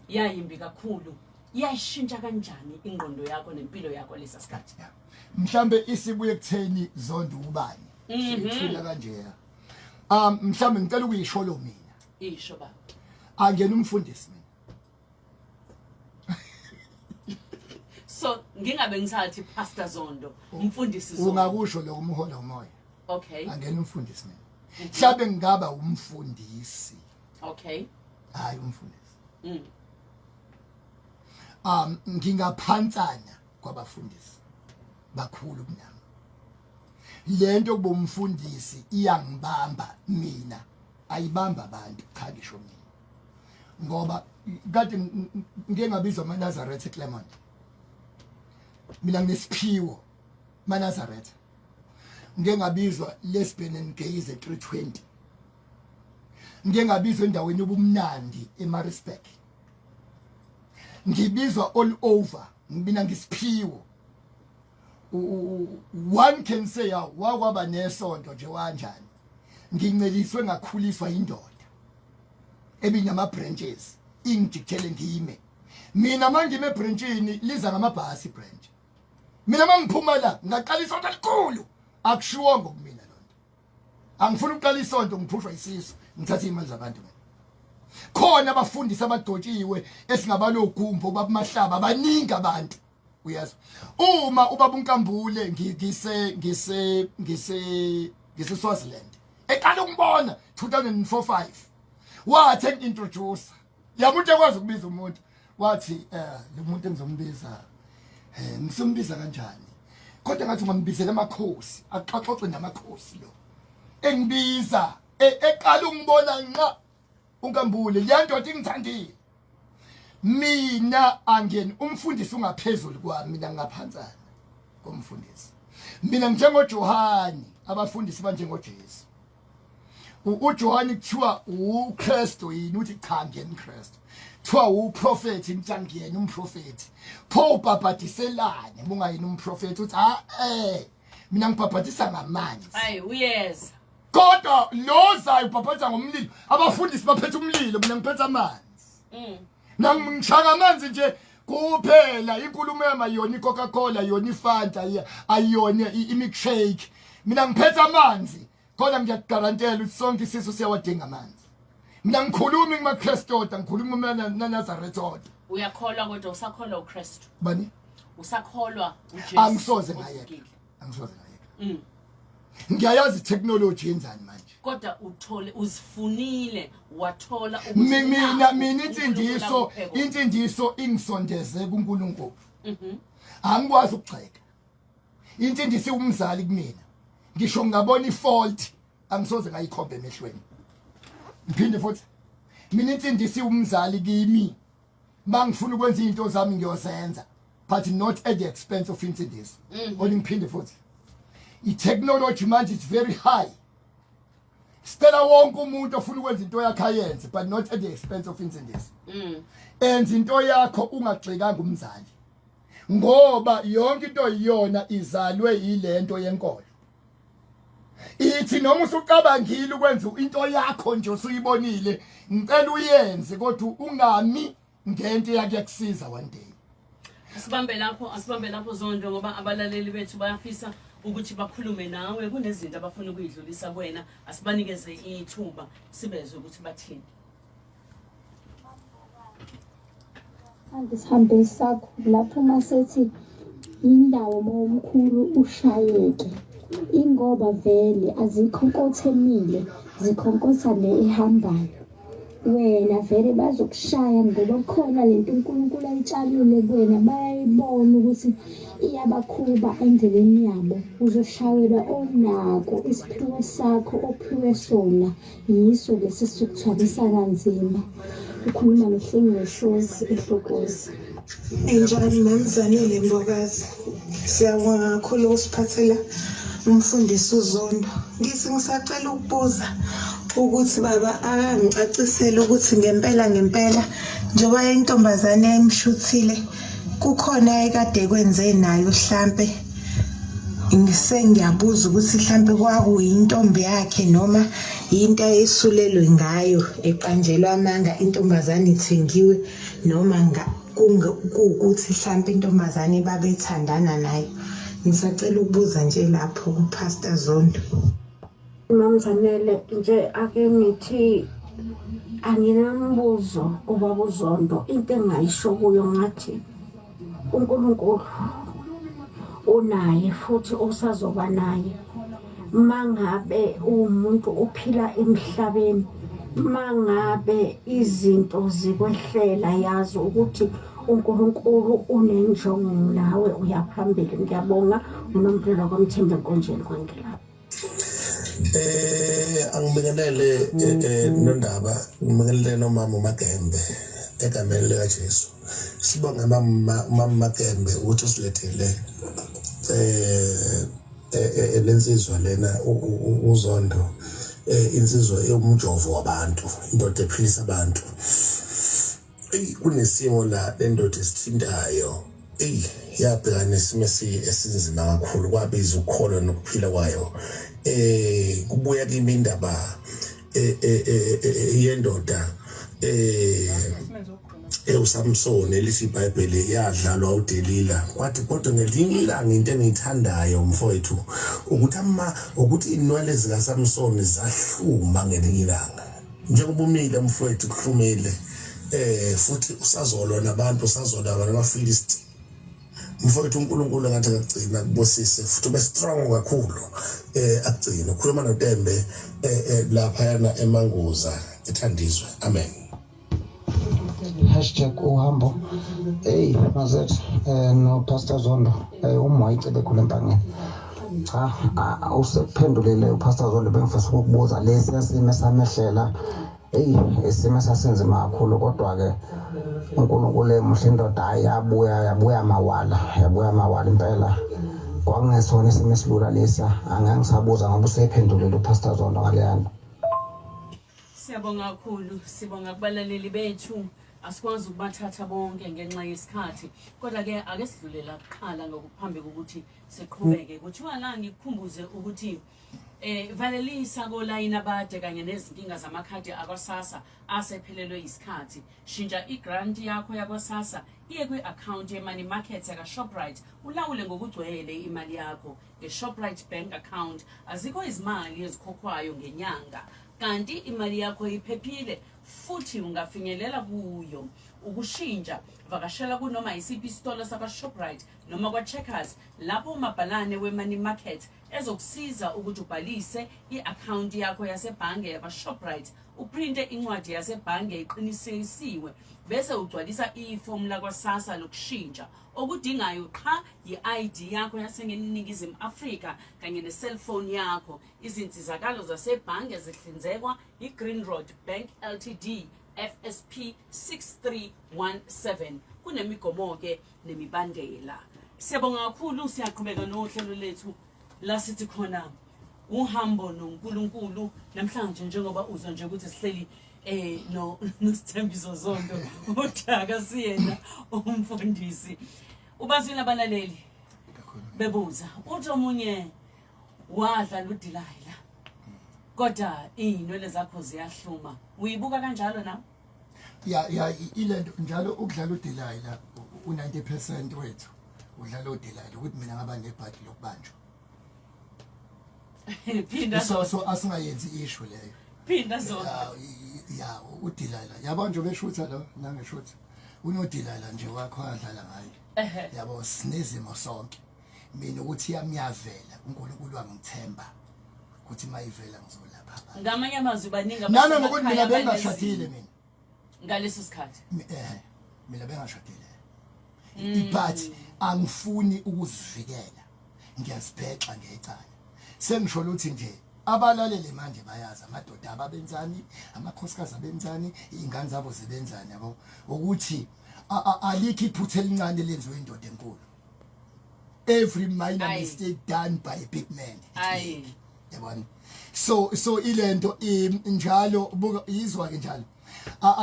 yayimbi kakhulu yashintsha kanjani ingqondo yakho nempilo yakho lesa sikhathi mhlambe isibuye kutheni Zondo ubani sithula kanje mhlambe ngicela ukuyisholo mina isho ba angena umfundisi mina so ngingabe ngisathi Pastor Zondo umfundisi Zondo ungakusho lokho umhola umoya okay angena umfundisi mina mhlambe ngaba umfundisi okay hayi umfundisi ngingaphantsana kwabafundisi bakhulu kunami lento kuba umfundisi iyangibamba mina ayibamba abantu cha ngisho mina ngoba kade ngeke ngabizwa maNazareth eClermont mina nginesiphiwo maNazareth ngeke ngabizwa lesbian and gays at 320 ngeke ngabizwa endaweni yobumnandi eMaritzburg ngibizwa all over ngibina ngisiphiwo one can say wakwaba nesonto nje kanjani nginceliswe ngakhuliswa indoda ebinama branches ingijikele ngime mina mangime branchini liza ngamabhasi branch mina mangiphuma la ngaqala isonto elikhulu akushiwongo kumina lonto angifuni ukuqala isonto ngiphushwa isisu ngithatha imali zabantu khona abafundisi abadotshiwe esingabaloGumbo babamahlaba baningi abantu uyazi uma ubaba uNkambule ngise Swaziland eqala ukubona 2004-5 wathi introduce yamuntu ekwazi ukubiza umuntu wathi lo muntu engizombiza ngisombiza kanjani kodwa ngathi ungambizela amakhosi axoxe namakhosi lo engibiza eqala ungibona nqa uNkambule liyandoda ingithandile mina angeni umfundisi ungaphezulu kwami mina ngaphansi komfundisi mina njengoJohani abafundisi banjengoJesu uJohani kuthiwa uKristu yini uthi cha ngiyena uKristu kuthiwa uprofeti ngiyena umprofeti pho ubhabhatiselane mungayini umprofeti uthi mina ngibhabhatisa ngamanzi hayi uyeza kodwa lozayo ubhabhatisa ngomlilo abafundisi baphethe umlilo mina ngiphethe amanzi nangishaka amanzi nje kuphela inkulumo yama yona iCoca-Cola yona iFanta ayiyona imilkshake mina ngiphethe amanzi kodwa ngiyagarantela ukuthi sonke isizwe siyawadinga amanzi mina ngikhulumi kumaKristoda ngikhuluma naNazaretha uyakholwa kodwa usakholwa uKristu bani usakholwa uJesu angisoze ngayeka ngiyayazi technology yenzani manje kodwa uthole uzifunile wathola mina insindiso ingisondeze kuNkulunkulu angikwazi ukugxeka insindiso umzali kumina ngisho ngabona ifault angisoze ngayikhombe emehlweni ngiphinde futhi mina insindiso umzali kimi mangifuna ukwenza izinto zami ngiyozenza but not at the expense of insindiso ngiphinde futhi i-technology manje is very high stela wonke umuntu ofuna ukwenza into yakhe ayenze but not at the expense of insindiso enza into yakho ungagxekanga umzali ngoba yonke into iyona izalwe yilento yenkolo ithi noma usucabangile ukwenza into yakho nje usuyibonile ngicela uyenze kodwa ungami ngento yakusiza one day asibambe lapho Zondo ngoba abalaleli bethu bayafisa ukuthi bakhulume nawe kunezinto abafuna ukuyidlulisa kuwena asibanikeze ithuba sibezwe ukuthi bathini Sihambe sakho lapho masethi indawo momkhulu ushayeke ingoba vele azikhonkothelile zikhonkotha le ehambayo wena vele bazokushaya ngoba khona lento uNkulunkulu ayitshalile kuwena bayayibona ukuthi iyabakhuba endleleni yabo uzoshayela onako isiphiwo sakho ophiwe sona yiso lesi sikuthwalisa kanzima ukhuluma nohlengoshozi ehlokozi enjani noZanele Mbokazi siyabonga kakhulu usiphathela umfundisi uZondo ngithi ngisacela ukubuza ukuthi baba angicacisele ukuthi ngempela njengoba intombazane emshuthile kukhona ekade kwenze nayo mhlambe ngiyabuza ukuthi mhlambe kwakuyintombi yakhe noma into esulelwe ngayo eqanjelwa amanga intombazane ithengiwe noma ukuthi mhlambe intombazane babethandana nayo ngisacela ukubuza nje lapho kuPastor Zondo noZanele nje ake ngithi anginambuzo ubaba uZondo into engayisho kuyo ngathi uNkulunkulu unaye futhi usazoba naye mangabe umuntu uphila emhlabeni mangabe izinto zikwehlela yazi ukuthi uNkulunkulu unenjongo nawe uyaphambili ngiyabonga unomphela kwamthemba konjeni kwangela angibingelele nondaba ngibingelele nomama uMagembe egameni likaJesu sibonga mama Magembe ukuthi usilethele lensizwa lena uZondo insizwa eyomjovo wabantu indoda ephilisa abantu kunesimo la lendoda esithindayo yabhekana nesimo esinzima kakhulu kwabiza ukukholwa nokuphila kwayo kubuya kimi indaba yendoda uSamson elithi iBhayibheli yadlalwa uDelila kwathi kodwa ngelinye ilanga into engiyithandayo mfowethu ukuthi inwele zika Samson zahluma ngelinye ilanga njengoba umile mfowethu kuhlumile futhi usazolwa nabantu usazolwa namaFilisti mfowethu uNkulunkulu ngathi akugcina kubosise futhi ube strong kakhulu akugcina ukhuluma noTembe lapha yana eManguza ethandizwe amen #uhambo mazethu no Pastor Zondo umwayicebe khona empangeni cha usephendulile uPastor Zondo bengifisa ukukubuza lesiyasime samehlela isimo sasenzima kakhulu kodwa ke uNkulunkulu emuhle indoda yabuya mawala impela kwakungesona isimo esilula lesa angangisabuza ngoba usephendulile uPastor Zondo ngaleyana. Siyabonga kakhulu sibonga kubalaleli bethu asikwazi ukubathatha bonke ngenxa yesikhathi kodwa ke ake sidlulela kuqala ngokuphambeka ukuthi siqhubeke kuthiwa la ngikukhumbuze ukuthi valelisa kolayini abade kanye nezinkinga zamakhadi akwaSASSA asephelelwe isikhathi shintsha igrant yakho yakwaSASSA iye kwi-account ye-money market yaka-Shoprite ulawule ngokugcwele imali yakho nge-Shoprite bank account azikho izimali ezikhokhwayo ngenyanga kanti imali yakho iphephile futhi ungafinyelela kuyo ukushintsha vakashela kunoma isiphi isitolo sakwa-Shoprite noma kwa-Checkers lapho umabhalane we-money market ezokusiza ukuthi ubhalise i-account yakho yasebhange yakwa-Shoprite uprinte incwadi yasebhange iqinisekisiwe bese ugcwalisa ifomu lakwaSASSA lokushintsha okudingayo qha yi-ID yakho yaseNingizimu Afrika kanye ne-cellphone yakho izinsizakalo zasebhange zihlinzekwa i-Green Road Bank Ltd FSP 6317 kunemigomo-ke nemibandela. Siyabonga kakhulu siyaqhubeka nohlelo lethu la sithi khona uhambo noNkulunkulu namhlanje njengoba uzwa nje ukuthi sihleli noSthembiso Zondo uDaka siyena umfundisi ubazwini abalaleli bebuza uthi omunye wadlala uDelilah kodwa inwele zakho ziyahluma uyibuka kanjalo na ya ilento njalo ukudlala uDelilah u90% wethu udlala uDelilah ukuthi mina ngaba nebhadi lokubanjwa phinda so asingayenzi issue leyo phinda zona ya uDelilah yabanje beshutha lo nangeshutha unoDelilah nje wakho adlala ngayo yabo sinezimo sonke mina ukuthi yamyavela uNkulunkulu wangithemba ukuthi mayivela ngizolapha ngamanye amazwi baningi nana ngokuthi mina bengashadile mina ngaleso sikhathi mina bengashadile but angifuni ukuzivikela ngiyazibhexa ngecala sengisho ukuthi nje abalaleli manje bayazi amadoda ababenzani amakhosikazi abenzani ingane zabo zibenzani yabo ukuthi alikho iphutha elincane lenziwe indoda enkulu every minor mistake done by a big man yabona so ilento njalo buka izwa ke njalo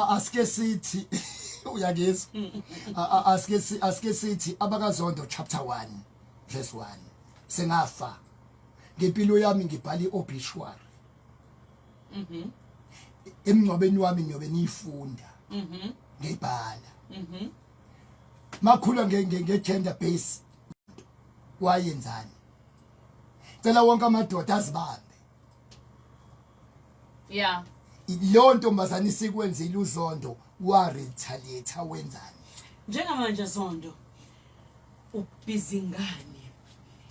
asike sithi uyageza asike sithi abakaZondo chapter 1 verse 1 sengafa ngempilo yami ngibhala iobituary emncwabeni wami ngiyobe niyifunda ngibhala makhula ngegender base wayenzani cela wonke amadoda azibambe yeah lo ntombazana isikwenzile uZondo wa retaliate wenzani njengamanje Zondo ubizingane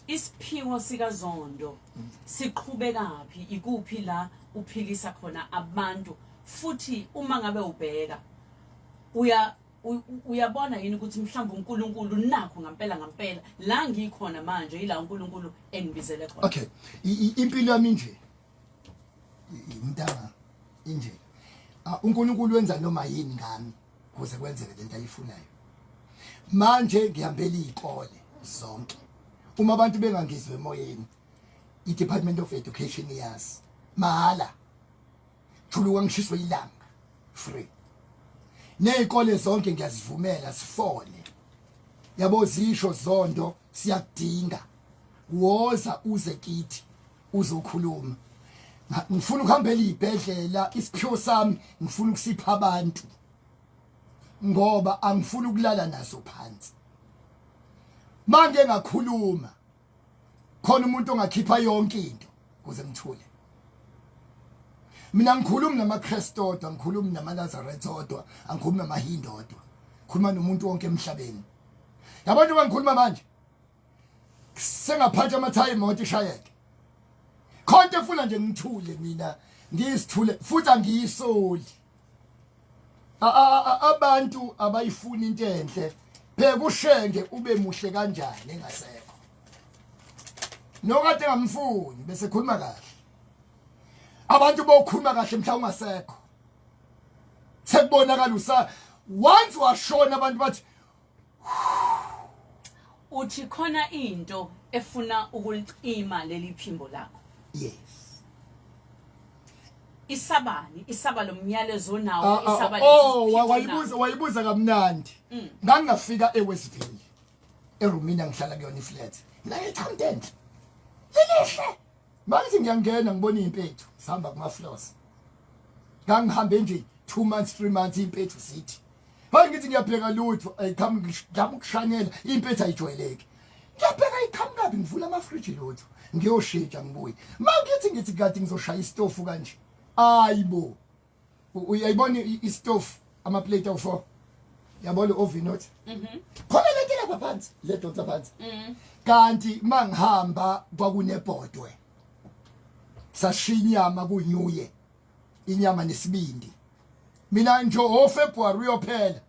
isiphiwo sikaZondo siqhubekaphi ikuphi la uphilisa khona abantu futhi uma ngabe ubheka uyabona yini ukuthi mhlawumbe uNkulunkulu nakho ngampela la ngikhona manje ila uNkulunkulu engibizele khona okay impilo yami nje imntanga inje uNkulunkulu wenza noma yini ngami kuze kwenzeke lento ayifunayo manje ngihambela izikole zonke uma abantu bengangizwe emoyeni i-Department of Education yazi mahala thuluka ngishiswe ilanga free nezikole zonke ngiyazivumela sifone yabo zisho Zondo siyakudinga woza uze kithi uzokhuluma ngifuna ukuhambela ibhedlela isiphiwo sami ngifuna ukusipha abantu ngoba angifuni ukulala naso phansi manje ngakhuluma khona umuntu ongakhipha yonke into kuze ngithule mina ngikhuluma namaKristu odwa ngikhuluma namaNazaretha odwa angikhulumi namaHindu odwa khuluma nomuntu wonke emhlabeni yabantu bangikhuluma manje sengaphatha amathayi imoto ishayeke khonto efuna nje ngithule mina ngizithule futhi angiyisoli abantu abayifuna into enhle pheka ushenge ube muhle kanjani engasekho nokade ngamfuni bese khuluma kahle abantu bokhuluma kahle mhla ungasekho sekubonakala once washona abantu bathi uthi khona into efuna ukulicima leli phimbo lakho yes isaba lomnyalezo nawo isaba wayibuza kamnandi ngangafika eWestville erumina ngihlala kuyona iflat la eThamden lelihle manje ngiyangena ngibona impethu sihamba kuma floors ngangihambe nje 2 months 3 months impethu sithi hayi ngithi ngiyabheka lutho ngiyama ukushanyela impethu ayijwayeleki ngiyabheka iqhamukabi ngivula ama fridge lutho ngiyoshintsha ngibuye mangithi ngithi kade ngizoshaya istofu kanje ayibo uyayibona istofu ama plate awu4 yabona oven not khona letela ngaphansi le dotsa phansi kanti mangihamba kwakunebhodwe sashinyama kunyuye inyama nesibindi mina nje February uyophela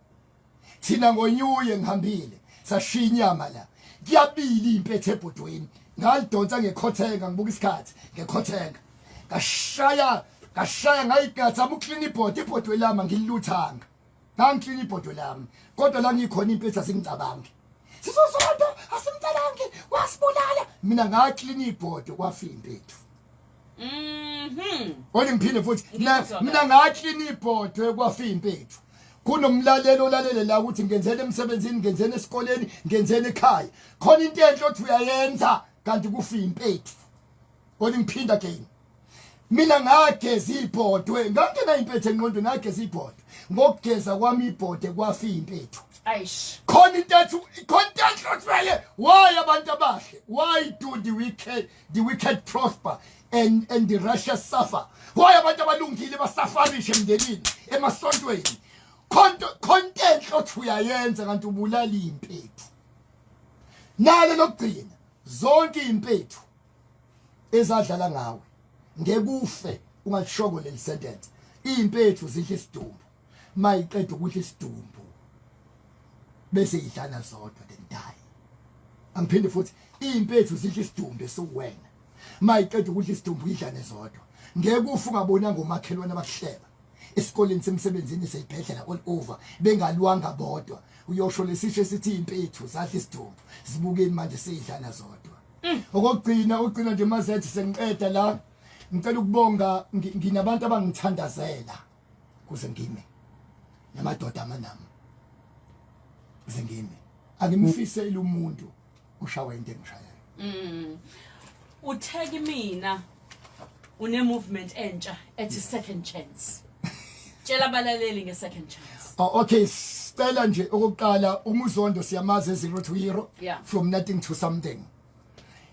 thina ngonyuye ngihambile sashinyama la kuyabili impethe ebhodweni ngalidonsa ngekhothenga ngibuka isikhathi ngekhothenga ngashaya ngayigatsama uclean ibhodwe lami ngililuthanga ngiclean ibhodwe lami kodwa la ngikhona impethu asingicabangi Zondo asimcabangi wasibulala mina ngaclean ibhodwe kwafa impethu ngiphinde futhi mina ngaclean ibhodwe kwafa impethu kunomlalelo olalele la ukuthi ngenzeni emsebenzini ngenzeni esikoleni ngenzeni ekhaya khona into enhle othi uyayenza kanti kufa impethu ngiphinda again mina ngageza ibhodwe ngangena impethu engqondweni ngageza ibhodwe ngokugeza kwami ibhodwe kwafa impethu aish khona into ethi content othwele why abantu abahle why do the wicked prosper and the righteous suffer why abantu abalungile basafarishe emndenini emasontweni content othi uyayenza kanti ubulala impethu nalo lokugcina zonke impethu ezadlala ngawe ngekufe ungashoko leli sentence impethu zidla isidumbu mayiqeda ukudla isidumbu bese idlana zodwa then die angiphinde futhi impethu zidla isidumbu esuwena mayiqeda ukudla isidumbu idlane zodwa ngekufa ungabonanga umakhelwane abakuhleba esikoleni semsebenzini seyibhedlela all over bengalwanga bodwa uyosho lesisho esithi impethu zadla isidumbu zibukeni manje seyidlana zodwa okugcina nje mazethi sengiqeda la ngicela ukubonga nginabantu abangithandazela kuze ngime namadoda amanami kuze ngime akimfisela umuntu ushawa into engishayela utheki mina une movement entsha ethi second chance tshela abalaleli nge second chance okay sicela nje okokuqala uMzondo siyamazi 0 to hero from nothing to something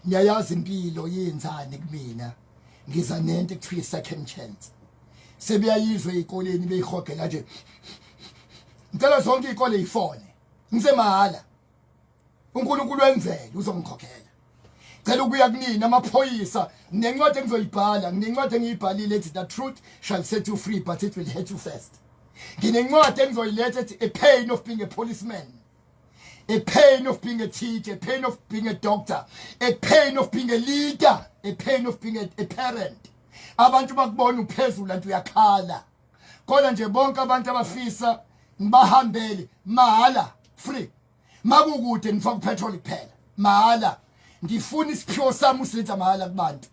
ngiyayazi impilo yenzani kumina ngiza nento ekuthiwa second chance sebeyayizwe ezikoleni beyihogela nje ngicela zonke izikole yifone ngisemahala uNkulunkulu wenzele uzongikhokhela cela ukuya kunina amaphoyisa nginencwadi engizoyibhala nginencwadi engiyibhalile ethi the truth shall set you free but it will hurt you first nginencwadi engizoyiletha ethi a pain of being a policeman, a pain of being a teacher, a pain of being a doctor, a pain of being a leader, a pain of being a parent. Abantu bakubona uphezulu antu uyakhala kodwa nje bonke abantu abafisa ngibahambele mahala free makukude nifaka petrol kuphela mahala ngifuna isiphiwo sami usiletha mahala kubantu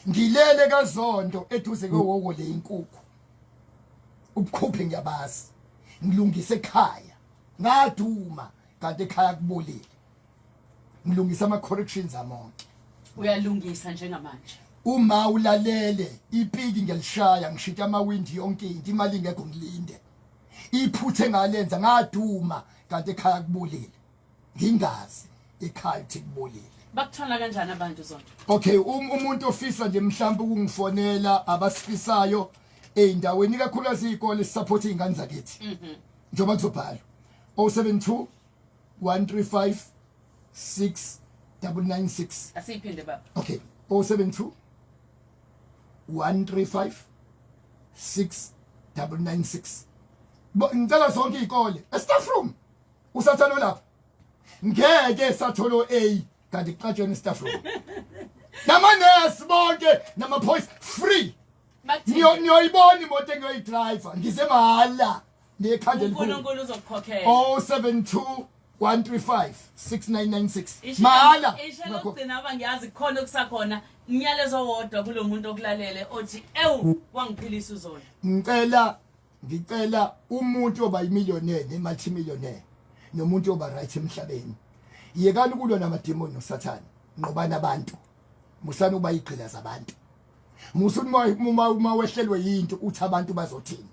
ngilele kaZondo eduze kwewoko le inkukhu ubukhuphe ngiyabazi ngilungise ekhaya ngaduma kanti ekhaya kubolile ngilungisa ama corrections amonke uyalungisa njengamanje uma ulalele ipiki ngiyalishaya ngishita amawindi yonke into imali ngekho ngilinde iphuthe engalenza ngaduma kanti ekhaya kubolile ngingazi ekhaya uthi kubolile bakuthola kanjani abantu Zondo okay umuntu ofisa nje mhlawumbe ukungifonela abasifisayo eindaweni kakhulukazi izikole support izingane zakithi njengoba kuzobhala 072 135 6996 asiphinde baba okay 072 135 6996 ngicela zonke izikole staff room usathana lapha ngeke satholo A kanti kuqatshwe staff room namanesi bonke namaphoyisa free niyoyibona imoto engiyoyidriver ngize mahala nekhanda uNkulunkulu uzokukhokhela 072 135 6996 mahala ishela ukugcina abangiyazi khona okusakhona umyalezo wodwa kulomuntu okulalele othi ewu wangiphilisa uZondo ngicela umuntu oba yimillionaire nemultimillionaire nomuntu oba right emhlabeni yekani kulwa namademoni noSathane nqobana abantu musana uba iqhila zabantu uma wehlelwe yinto uthi abantu bazothini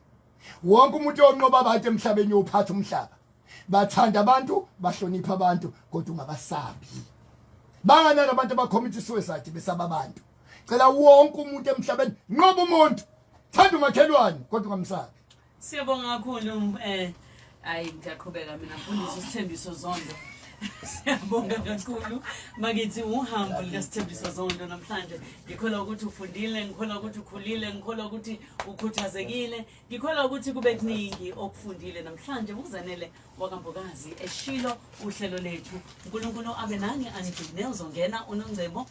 wonke umuntu onqoba abantu emhlabeni uyophatha umhlaba bathanda abantu bahlonipha abantu kodwa ungabasabi bangana nabantu abacommit suicide besaba abantu cela wonke umuntu emhlabeni nqoba umuntu thanda umakhelwane kodwa ungamsabi siyabonga kakhulu ayi ngiyaqhubeka mina mfundisi uSthembiso Zondo siyabonga kakhulu makithi uhambo likaSthembiso Zondo namhlanje ngikholwa ukuthi ufundile ngikholwa ukuthi ukhulile ngikholwa ukuthi ukhuthazekile ngikholwa ukuthi kube kuningi okufundile namhlanje uZanele wakambokazi eshilo uhlelo lethu uNkulunkulu abe nani anigcine uzongena uNongcebo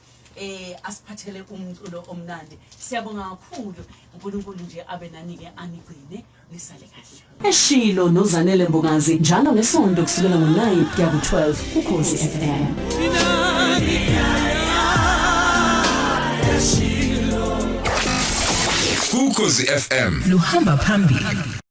asiphathele umculo omnandi siyabonga kakhulu uNkulunkulu nje abe nani ke anigcine nisale kahle eshilo noZanele Mbokazi njalo ngesonto kusukela ngo9 kuya ku12 kuKhosi FM Ukhozi FM luhamba phambili